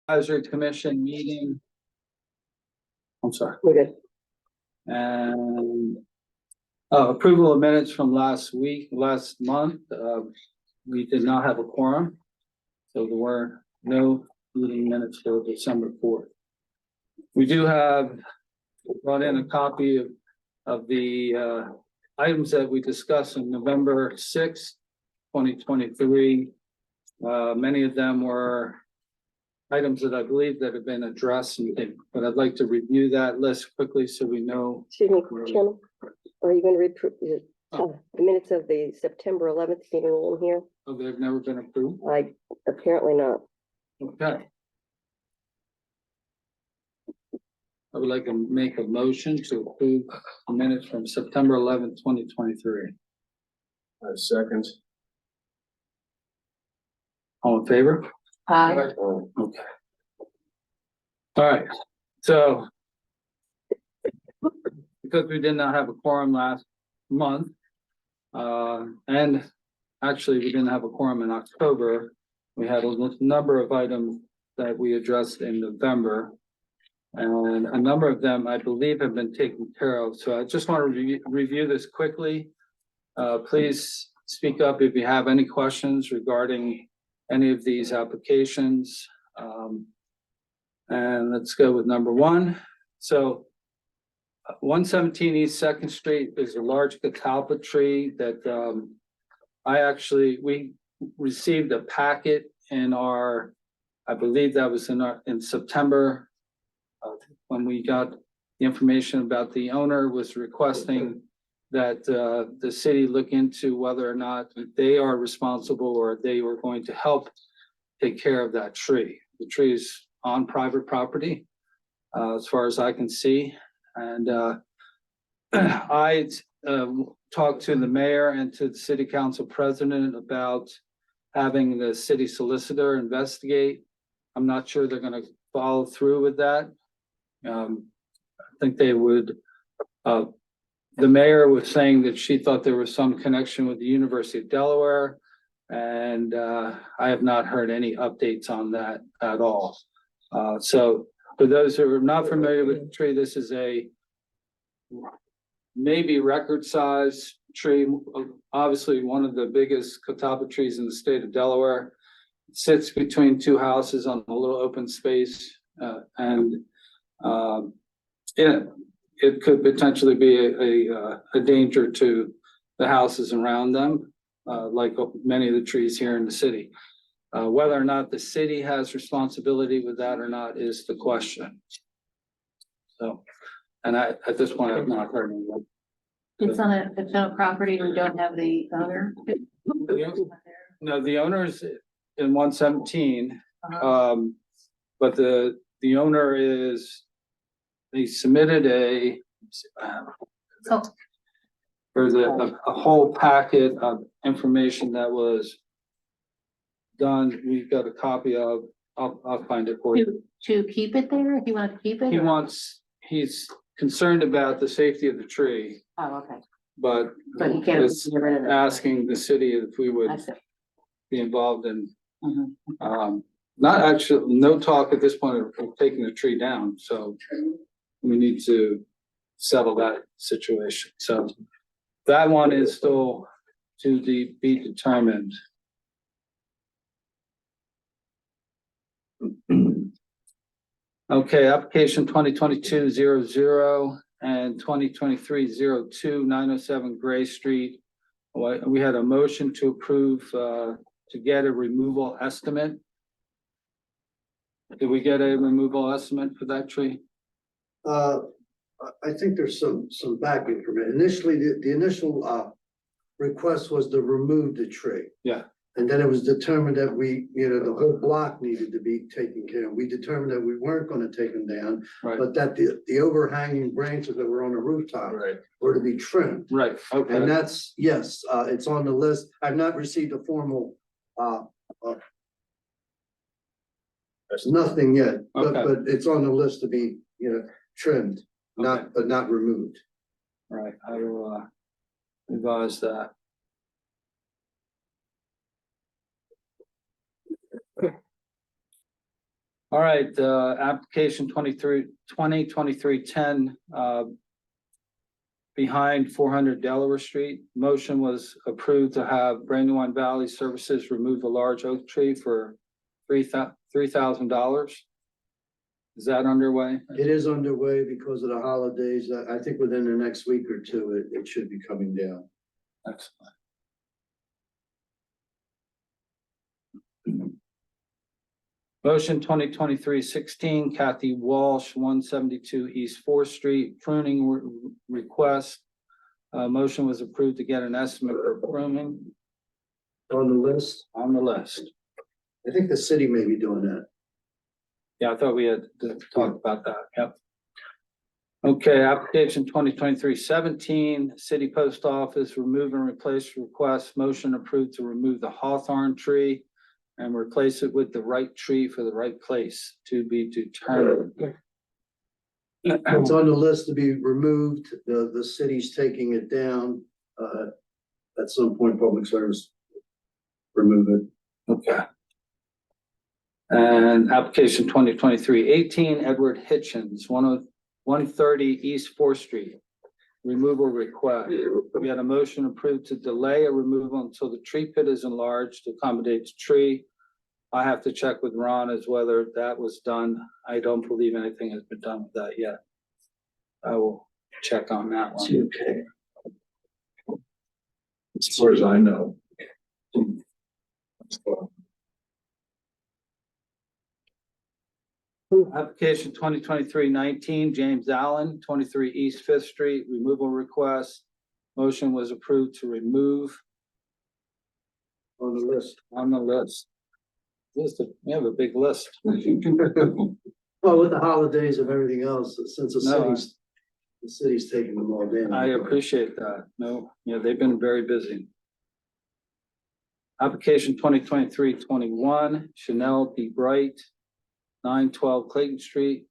Advisory Commission meeting. I'm sorry. We're good. And approval of minutes from last month. We did not have a quorum. So there were no meeting minutes for December 4th. We do have brought in a copy of the items that we discussed on November 6th, 2023. Many of them were items that I believe that have been addressed, but I'd like to review that list quickly so we know. Excuse me, Chairman, are you going to reprove the minutes of the September 11th meeting in here? Oh, they've never been approved? Apparently not. Okay. I would like to make a motion to approve the minutes from September 11th, 2023. Second. All in favor? Aye. Okay. All right, so because we did not have a quorum last month, and actually we didn't have a quorum in October, we had a number of items that we addressed in November. And a number of them, I believe, have been taken care of. So I just want to review this quickly. Please speak up if you have any questions regarding any of these applications. And let's go with number one. So 117 East 2nd Street is a large catalpa tree that we received a packet in our, I believe that was in September, when we got the information about the owner was requesting that the city look into whether or not they are responsible or they were going to help take care of that tree. The tree is on private property, as far as I can see. And I talked to the mayor and to the city council president about having the city solicitor investigate. I'm not sure they're going to follow through with that. I think they would. The mayor was saying that she thought there was some connection with the University of Delaware, and I have not heard any updates on that at all. So for those who are not familiar with the tree, this is a maybe record size tree, obviously one of the biggest catalpa trees in the state of Delaware. It sits between two houses on a little open space, it could potentially be a danger to the houses around them, like many of the trees here in the city. Whether or not the city has responsibility with that or not is the question. So, and at this point, I've not heard anything. It's on a property we don't have the owner. No, the owner's in 117, but the owner is. They submitted a whole packet of information that was done. We've got a copy of. I'll find it for you. To keep it there, if you want to keep it? He's concerned about the safety of the tree, Oh, okay. but But he can't is get rid of it. asking the city if we would I see. be involved in. Mhm. Not actually, no talk at this point of taking the tree down, so we need to settle that situation. So that one is still to be determined. Okay, application 2022-00 and 2023-02, 907 Gray Street. We had a motion to approve to get a removal estimate. Did we get a removal estimate for that tree? I think there's some back information. Initially, the initial request was to remove the tree. Yeah. And then it was determined that the whole block needed to be taken care of. We determined that we weren't going to take them down, Right. but that the overhanging branches that were on the rooftop were to be trimmed. Right, okay. And that's, yes, it's on the list. I've not received a formal, there's nothing yet, but it's on the list to be, trimmed, but not removed. Right, I will revise that. All right, application 2023-10, behind 400 Delaware Street. Motion was approved to have Brandywine Valley Services remove a large oak tree for $3,000. Is that underway? It is underway because of the holidays. I think within the next week or two, it should be coming down. Excellent. Motion 2023-16, Kathy Walsh, 172 East Fourth Street, pruning request. Motion was approved to get an estimate for pruning On the list, on the list. I think the city may be doing that. Yeah, I thought we had to talk about that. Yep. Okay, application 2023-17, City Post Office, remove and replace request. Motion approved to remove the hawthorn tree and replace it with the right tree for the right place to be determined. It's on the list to be removed. The city's taking it down. At some point, public service remove it. Okay. And application 2023-18, Edward Hitchens, 130 East Fourth Street. Removal request. We had a motion approved to delay a removal until the tree pit is enlarged to accommodate the tree. I have to check with Ron as whether that was done. I don't believe anything has been done with that yet. I will check on that one. Okay. As far as I know. Application 2023-19, James Allen, 23 East Fifth Street, removal request. Motion was approved to remove On the list. on the list. We have a big list. Well, with the holidays and everything else, since No, the city's taking them all down. I appreciate that. No, yeah, they've been very busy. Application 2023-21, Chanel B. Bright, 912 Clayton Street.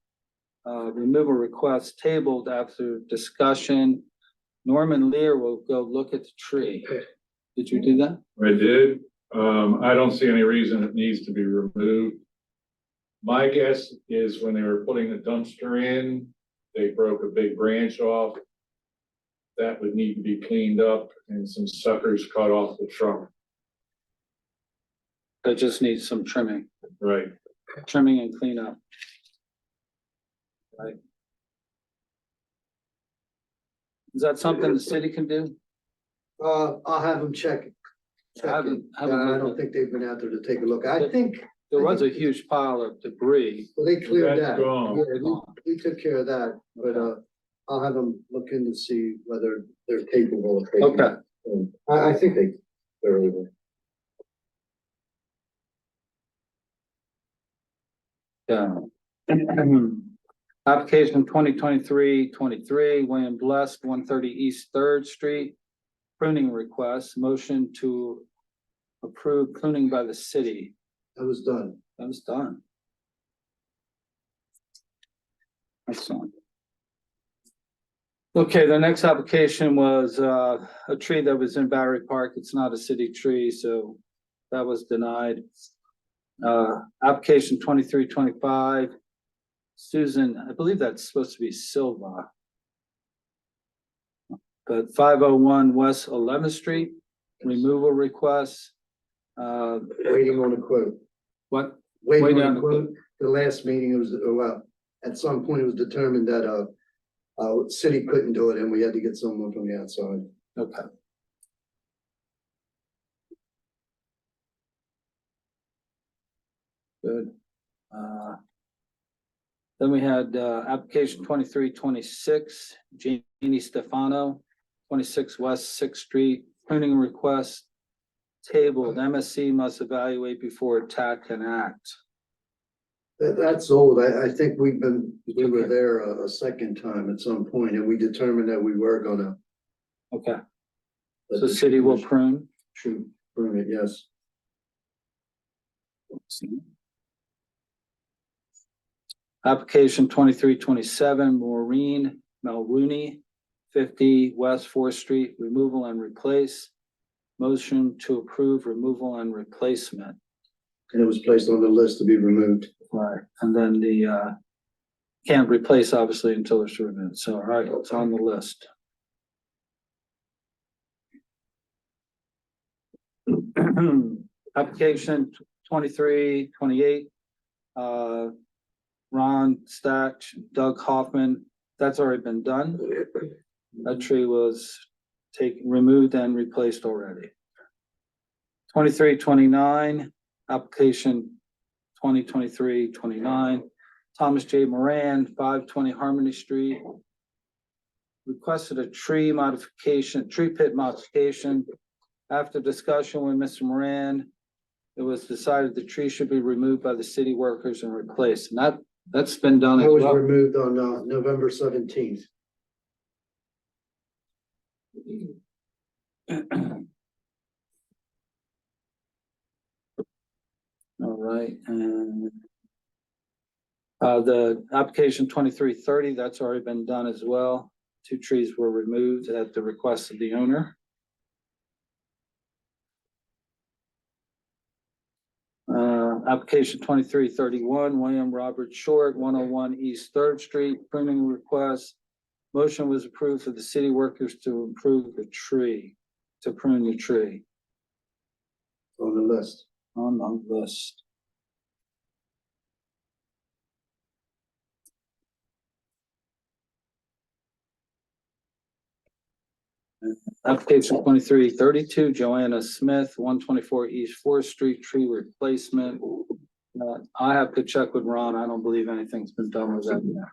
Removal request tabled after discussion. Norman Lear will go look at the tree. Did you do that? I did. I don't see any reason it needs to be removed. My guess is when they were putting the dumpster in, they broke a big branch off. That would need to be cleaned up and some suckers cut off the trunk. That just needs some trimming, Right. trimming and cleanup. Right. Is that something the city can do? I'll have them check it. I haven't I don't think they've been out there to take a look. I think, There was a huge pile of debris. well, they cleared That's that. gone. Yeah, we took care of that, but, I'll have them look in to see whether they're capable of taking. Okay. it. I think they're able. Yeah. Application 2023-23, William Bless, 130 East Third Street. Pruning request, motion to approve pruning by the city. That was done. That was done. Excellent. Okay, the next application was a tree that was in Battery Park. It's not a city tree, so that was denied. Application 23-25, Susan, I believe that's supposed to be Silva. But 501 West 11th Street, removal request. Waiting on a quote. What? Waiting Waiting on on a a quote. The last meeting, it was, well, at some point it was determined that, city couldn't do it and we had to get someone from the outside. Okay. Good. Then we had, application 23-26, Jeannie Stefano, 26 West Sixth Street, pruning request. Tabled, MSC must evaluate before attack can act. That's old. I think we were there a second time at some point and we determined that we were gonna. Okay, so the city will prune. Shoot, prune it, yes. Application 23-27, Maureen Mulrooney, 50 West Fourth Street, removal and replace. Motion to approve removal and replacement. And it was placed on the list to be removed. Right, and then can't replace obviously until it's removed, so all right, it's on the list. Application 2328, Ron Stach, Doug Hoffman, that's already been done. That tree was removed and replaced already. 2329, application 2023-29, Thomas J. Moran, 520 Harmony Street. Requested a tree pit modification. After discussion with Mr. Moran, it was decided the tree should be removed by the city workers and replaced. And that's been done. That as was well. removed on November 17th. All right, and the application 2330, that's already been done as well. 2 trees were removed at the request of the owner. Application 2331, William Robert Short, 101 East Third Street, pruning request. Motion was approved for the city workers to improve the tree, to prune the tree On the list. on the list. Application 2332, Joanna Smith, 124 East Fourth Street, tree replacement. I have to check with Ron. I don't believe anything's been done with that yet.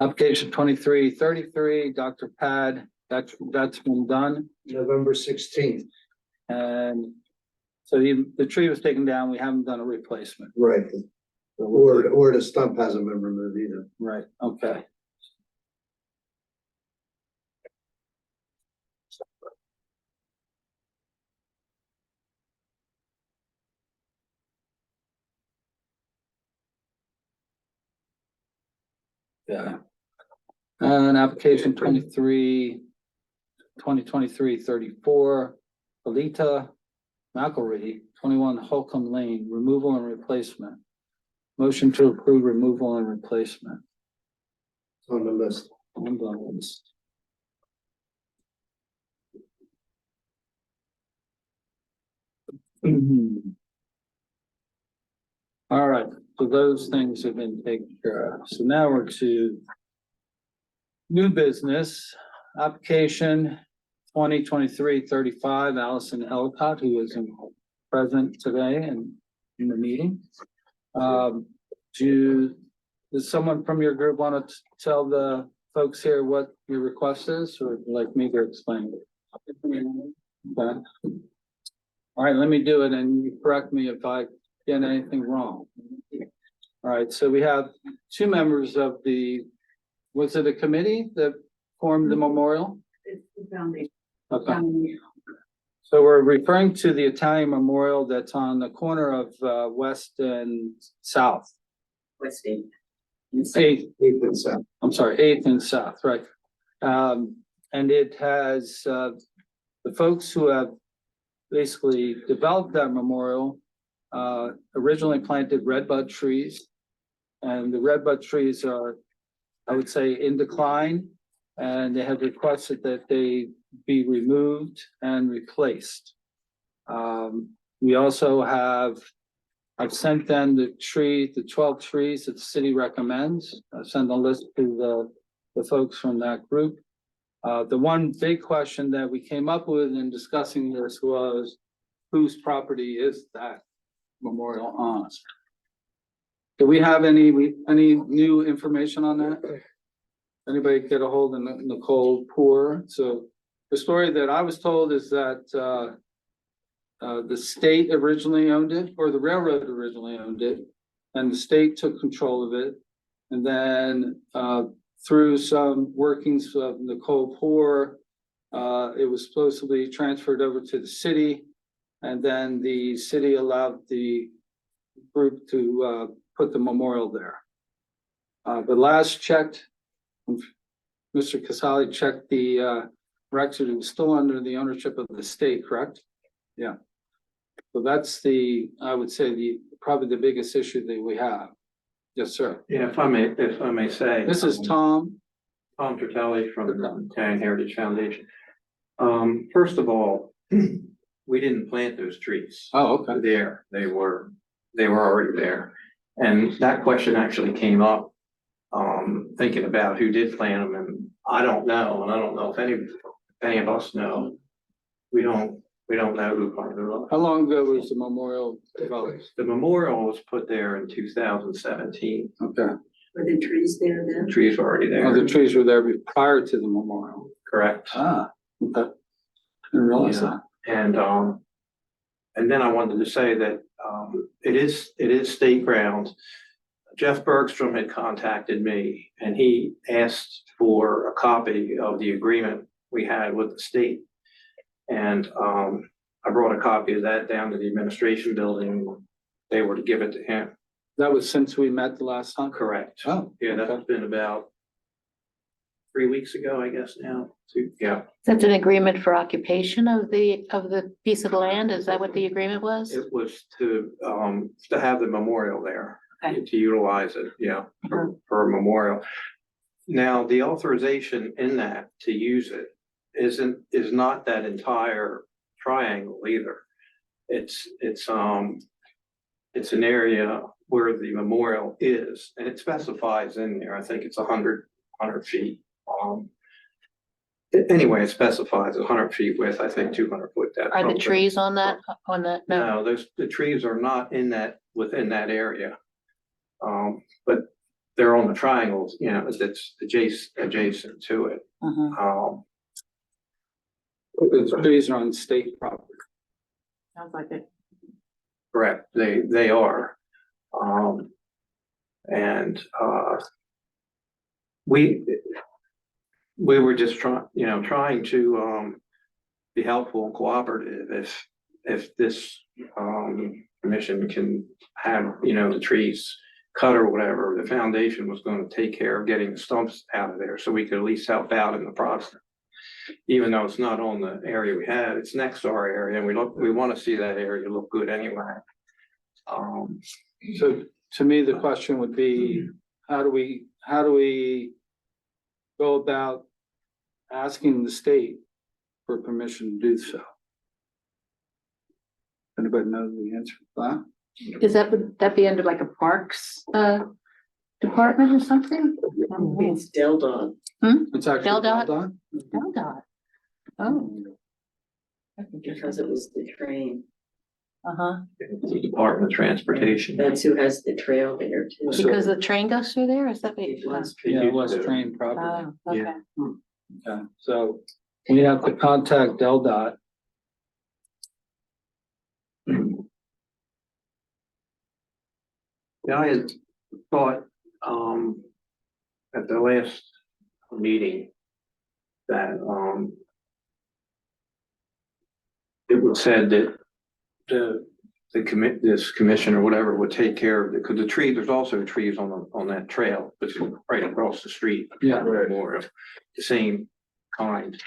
Application 2333, Dr. Pad, that's been done. November 16th. And so the tree was taken down. We haven't done a replacement. Right. Or the stump hasn't been removed either. Right, okay. Yeah. And application 2023-34, Alita McElry, 21 Holcomb Lane, removal and replacement. Motion to approve removal and replacement. On the list. On the list. All right, so those things have been taken care of. So now we're to new business, application 2023-35, Allison Elcott, who is present today and in the meeting. Does someone from your group want to tell the folks here what your request is, or would you like me to explain it? Okay. All right, let me do it and you correct me if I get anything wrong. All right, so we have 2 members of was it a committee that formed the memorial? It's the foundation. Okay, so we're referring to the Italian memorial that's on the corner of West and South. West Eighth. 8th, 8th and 7th. I'm sorry, 8th and South, right. And it has the folks who have basically developed that memorial originally planted redbud trees. And the redbud trees are, I would say, in decline. And they have requested that they be removed and replaced. We also I've sent them the 12 trees that the city recommends. I sent a list to the folks from that group. The one big question that we came up with in discussing this was, whose property is that memorial on? Do we have any new information on that? Anybody get a hold of Nicole Poor? So the story that I was told is that the state originally owned it, or the railroad originally owned it, and the state took control of it. And then through some workings of Nicole Poor, it was supposed to be transferred over to the city. And then the city allowed the group to put the memorial there. But last checked, Mr. Casali checked the record, it was still under the ownership of the state, correct? Yeah. So that's I would say probably the biggest issue that we have. Yes, sir. Yeah, if I may say. This is Tom. Tom Tertelli from the Italian Heritage Foundation. First of all, we didn't plant those trees. Oh, okay. There, they were already there. And that question actually came up, thinking about who did plant them, and I don't know, and I don't know if any of us know. We don't know who planted them. How long ago was the memorial developed? The memorial was put there in 2017. Okay. Were the trees there The then? trees were already Oh, the there, trees were there prior to the memorial. correct? Ah, okay. Didn't realize Yeah. that. And then I wanted to say that, it is state grounds. Jeff Bergstrom had contacted me and he asked for a copy of the agreement we had with the state. And, I brought a copy of that down to the administration building. They were to give it to him. That was since we met the last time? Correct. Oh, Yeah, okay. that's been about 3 weeks ago, I guess now. Yeah. That's an agreement for occupation of the piece of land? Is that what the agreement was? It was to have the memorial there, Okay. to utilize it, yeah, for a memorial. Now, the authorization in that to use it is not that entire triangle either. It's an area where the memorial is, and it specifies in there, I think it's 100 feet. Anyway, it specifies 100 feet width, I think 200 foot depth. Are the something. trees on that? No. No, the trees are not within that area. But they're on the triangles, you know, it's adjacent to it. Mhm. The trees are on state property. Sounds like it. Correct, they are. And we were just trying to be helpful and cooperative if this commission can have, the trees cut or whatever. The foundation was going to take care of getting the stumps out of there so we could at least help out in the process. Even though it's not on the area we had, it's next to our area, and we want to see that area look good anyway. So to me, the question would be, how do we go about asking the state for permission to do so? Anybody know the answer to that? Would that be under like a parks department or something? It's Deldon. It's actually Del Dot? done. DelDOT. Oh. Because it was the train. Uh-huh. The Department of Transportation. That's who has the trail there too. So- Because the train goes through there? Is that what It you? was. Yeah, it was train property. Oh, okay. Yeah. Okay, so we have to contact DelDOT. Yeah, I had thought, at the last meeting that, it was said that this commission or whatever would take care of it, because there's also trees on that trail, that's right across the street. Yeah. More of the same kind.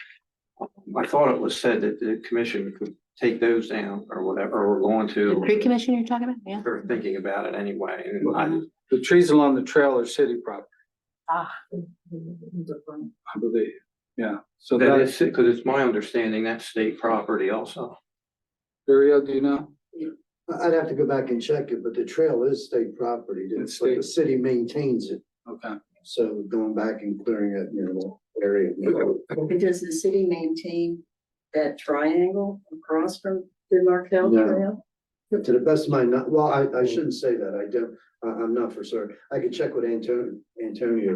I thought it was said that the commission could take those down or whatever, or we're going The to, tree commission you're talking about? Yeah. or thinking about it anyway, and The trees along the trail are city property, Ah. I believe. Yeah, so that that's, is, because it's my understanding that's state property also. Dario, do you know? I'd have to go back and check it, but the trail is state property, It's but the state. city maintains it. Okay, So going back and clearing it, area. But does the city maintain that triangle across from the Markel No. Trail? To the best of my, well, I shouldn't say that. I don't, I'm not for certain. I could check with Antonio.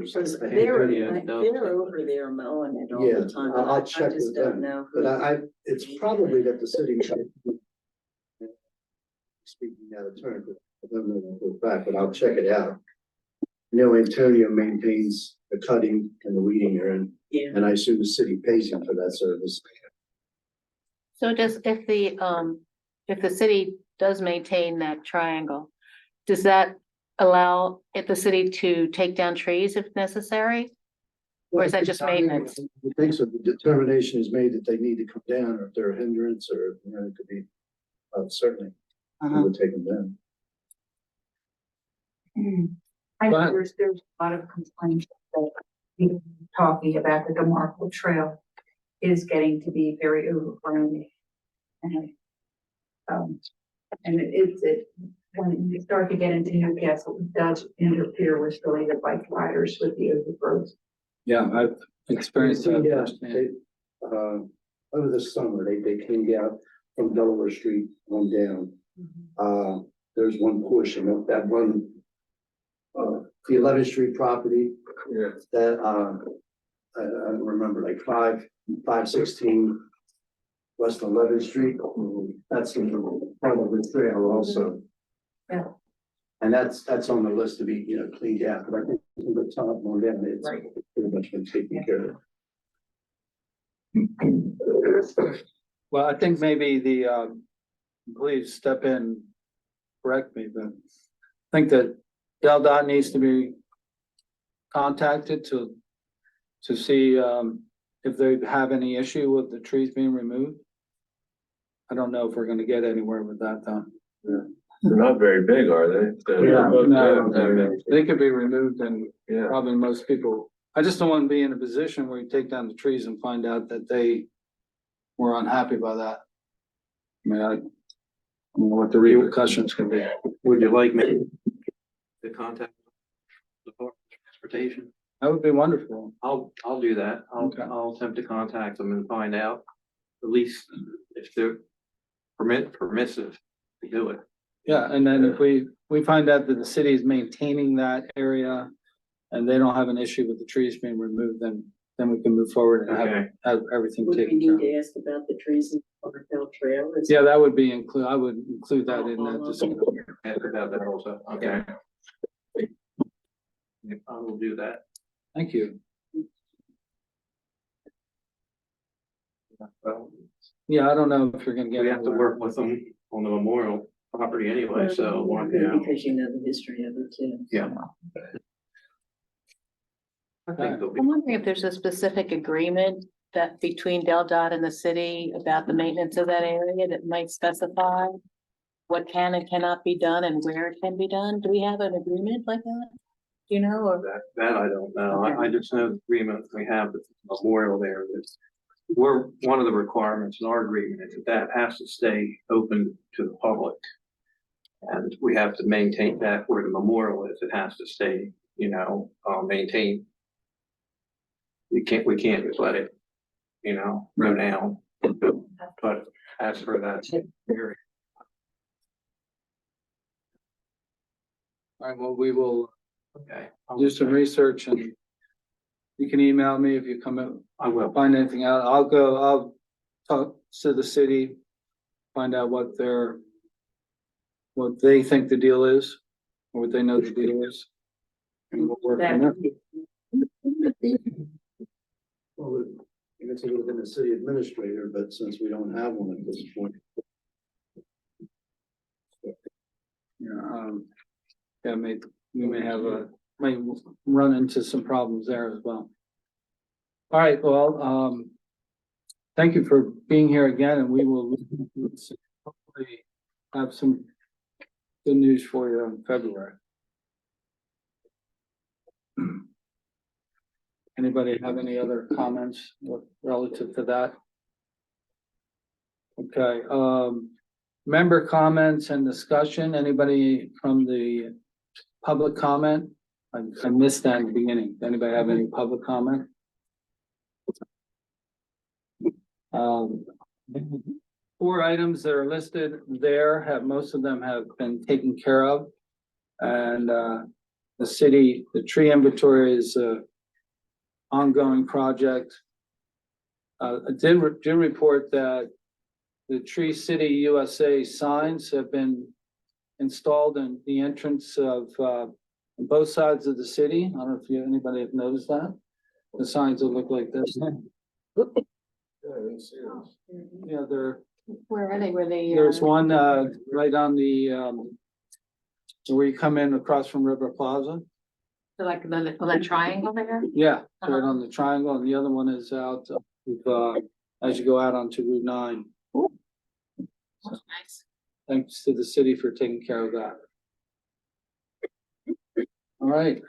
Because I think they're, Antonio does. they're over there mowing it all Yeah, the time. I'll I check just with don't them. know. But it's probably that the city. Speaking out of turn, but I don't know for a fact, but I'll check it out. Antonio maintains the cutting and the weeding there, Yeah. and I assume the city pays him for that service. So if the city does maintain that triangle, does that allow the city to take down trees if necessary? Or is that just maintenance? I think so. The determination is made that they need to come down, or if they're a hindrance, or, you know, it could be, certainly, we would take them down. I Go know ahead. there's a lot of complaints that people talking about that the Markle Trail is getting to be very overgrown. And, when you start to get into Newcastle, it does interfere with the the bike riders with the overgrowth. Yeah, I've experienced that. Yeah, firsthand. over the summer, they cleaned out from Delaware Street on down. There's one portion of that one, the 11th Street property Yeah. that, I don't remember, like 516 West 11th Street. That's the part of the trail also. Yeah. And that's on the list to be, you know, cleaned out, but I think from the top on down, it's Right. pretty much been taken care of. Well, I think maybe please step in, correct me, but I think that DelDOT needs to be contacted to see, if they have any issue with the trees being removed. I don't know if we're gonna get anywhere with that, though. They're not very big, are they? No, they could be removed and Yeah. probably most people, I just don't want to be in a position where you take down the trees and find out that they were unhappy by that. I mean, I don't know what the repercussions can be. Would you like me to contact the Department of Transportation? That would be wonderful. I'll do that. Okay. I'll attempt to contact them and find out, at least if they're permissive to do it. Yeah, and then if we find out that the city is maintaining that area and they don't have an issue with the trees being removed, then we can move forward and Okay. have everything Would we taken need care of. to ask about the trees in Butterfield Trail? Is- Yeah, that would be I would include that in that discussion. Ask about that also. Okay. I will do that. Thank you. Well, Yeah, I don't know if you're gonna get. we have to anywhere. work with them on the memorial property anyway, so, you know, Because you know the history of it too. yeah. I think they'll be. I'm wondering if there's a specific agreement that between DelDOT and the city about the maintenance of that area that might specify what can and cannot be done and where it can be done? Do we have an agreement like that? Do you know, or? That I don't know. I just know the agreement we have with the memorial there is one of the requirements in our agreement is that has to stay open to the public. And we have to maintain that where the memorial is, it has to stay, you know, maintained. We can't just let it, you know, go down. But as for that area, All right, well, we will okay. do some research and you can email me if you come in, I will. find anything out. I'll talk to the city, find out what they think the deal is, or what they know the deal is. And we'll work on that. Well, I guess it would have been the city administrator, but since we don't have one at this point. Yeah, we may run into some problems there as well. All right, well, thank you for being here again, and we will hopefully have some good news for you in February. Anybody have any other comments relative to that? Okay, member comments and discussion. Anybody from the public comment? I missed that in the beginning. Anybody have any public comment? Four items that are listed there most of them have been taken care of. And, the tree inventory is a ongoing project. I did report that the Tree City USA signs have been installed in the entrance of, on both sides of the city. I don't know if anybody have noticed that. The signs will look like this. Yeah, Where are they? Were they? there's one, right on the, where you come in across from River Plaza. So like the triangle there? Yeah, right Uh-huh. on the triangle, and the other one is out, as you go out onto Route 9. Nice. Thanks to the city for taking care of that. All right.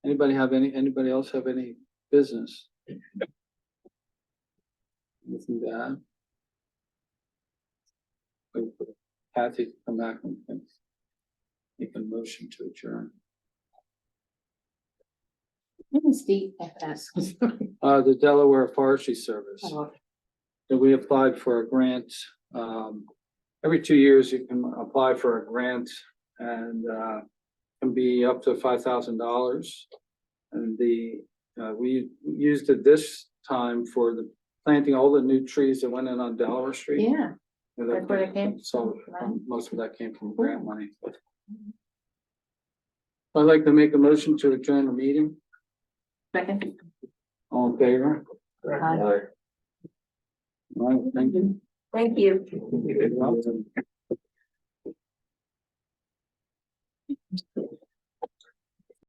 Anybody else have any business? Anything to add? Wait for Kathy to come back and make a motion to adjourn. What is DFS? The Delaware Forestry Service. Oh, that we applied for a grant. Every 2 years you can apply for a grant and can be up to $5,000. And we used it this time for the planting all the new trees that went in on Delaware Street. Yeah, And that's where it came So from. most of that came from grant money. I'd like to make a motion to adjourn the meeting. second. All in favor? Aye. All right, thank you. Thank you. You're welcome.